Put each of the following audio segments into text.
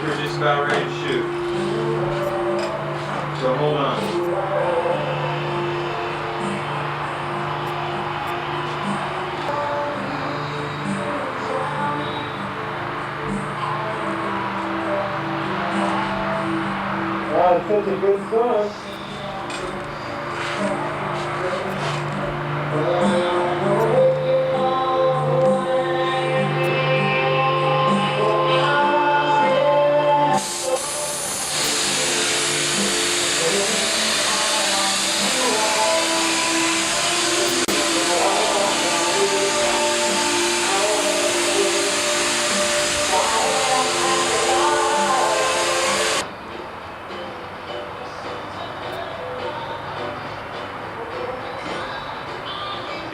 we're just about ready to shoot. So hold on. Wow, it's such a good song.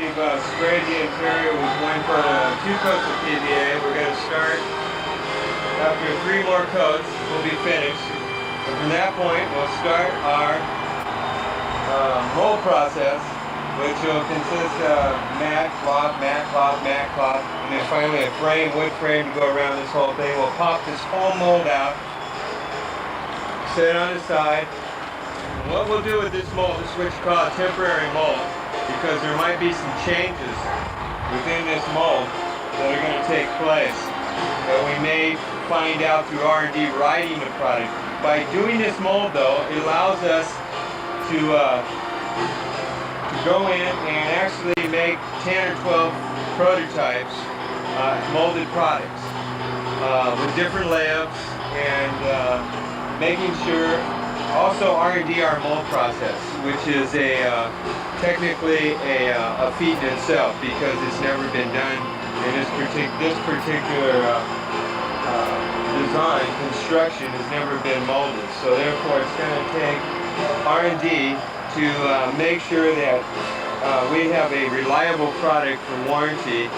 We've sprayed the interior with 1 coat of 2 coats of PVA. We're going to start after 3 more coats. We'll be finished. And from that point, we'll start our mold process, which will consist of mat, cloth, and then finally a frame, wood frame to go around this whole thing. We'll pop this whole mold out, set it on the side. And what we'll do with this mold is what you call a temporary mold, because there might be some changes within this mold that are going to take place that we may find out through R&D writing the product. By doing this mold, though, it allows us to go in and actually make 10 or 12 prototypes, molded products with different layups, and making sure also R&D our mold process, which is technically a feat in itself, because it's never been done in this particular design, construction has never been molded. So therefore it's going to take R&D to make sure that we have a reliable product for warranty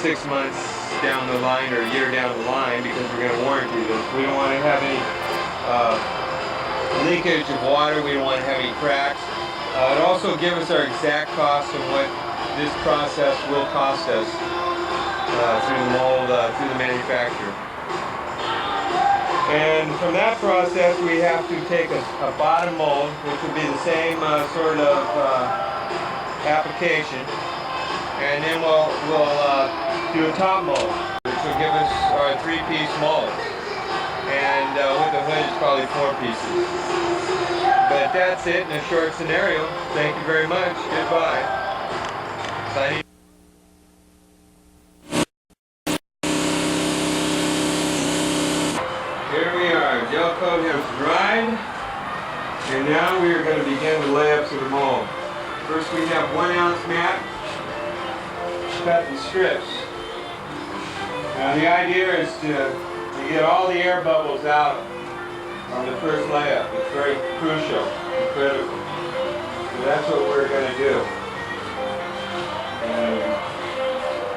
6 months down the line or a year down the line, because we're going to warranty this. We don't want to have any leakage of water, we don't want to have any cracks. It also gives us our exact cost of what this process will cost us through the mold, through the manufacturer. And from that process, we have to take a bottom mold, which will be the same sort of application, and then we'll do a top mold, which will give us our 3-piece mold. And with the hood, it's probably 4 pieces. But that's it in a short scenario. Thank you very much. Goodbye. Signing. Here we are. Gel coat has dried, and now we are going to begin the layups of the mold. First, we have 1 ounce mat cut in strips. Now the idea is to get all the air bubbles out on the first layup. It's very crucial and critical. So that's what we're going to do.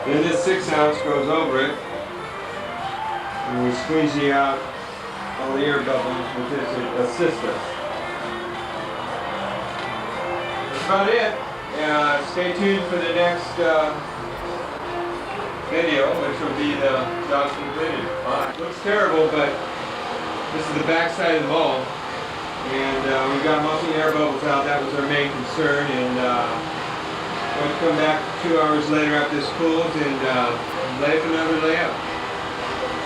And then this 6 ounce goes over it, and we squeegee out all the air bubbles with this to assist us. That's about it. Stay tuned for the next video, which will be the job completed. Looks terrible, but this is the back side of the mold, and we've got most of the air bubbles out. That was our main concern, and we'll come back 2 hours later after this cools and lay up another layup.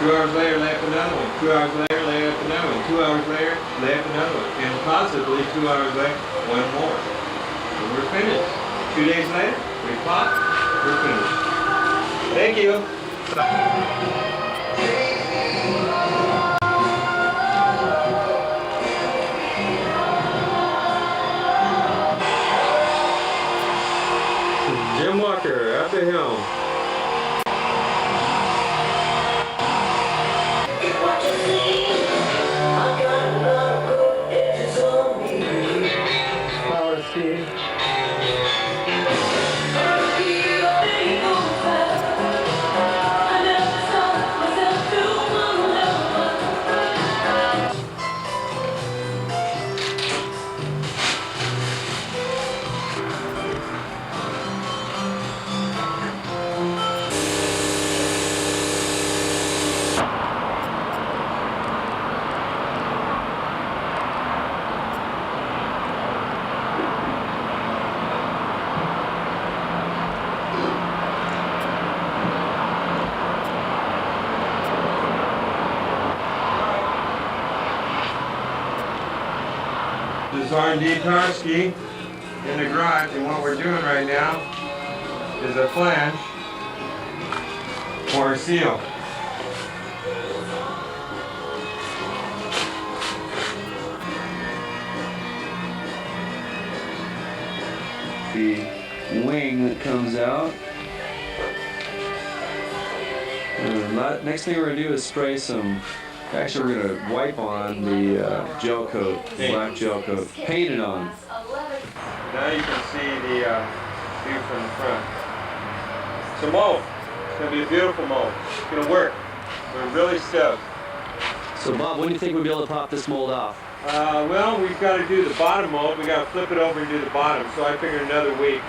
2 hours later, lay up another one. 2 hours later, lay up another one. 2 hours later, lay up another one, and possibly 2 hours later, 1 more. And we're finished. 2 days later, we pop, we're finished. Thank you. Jim Walker at the helm. PowerSki. This is R&D PowerSki in the garage, and what we're doing right now is a flange for a seal. The wing that comes out. And next thing we're going to do is spray some, actually we're going to wipe on the gel coat, black gel coat, paint it on. Now you can see the view from the front. It's a mold. It's going to be a beautiful mold. It's going to work. We're really stoked. So Bob, when do you think we'll be able to pop this mold off? Well, we've got to do the bottom mold. We've got to flip it over and do the bottom, so I figured another week.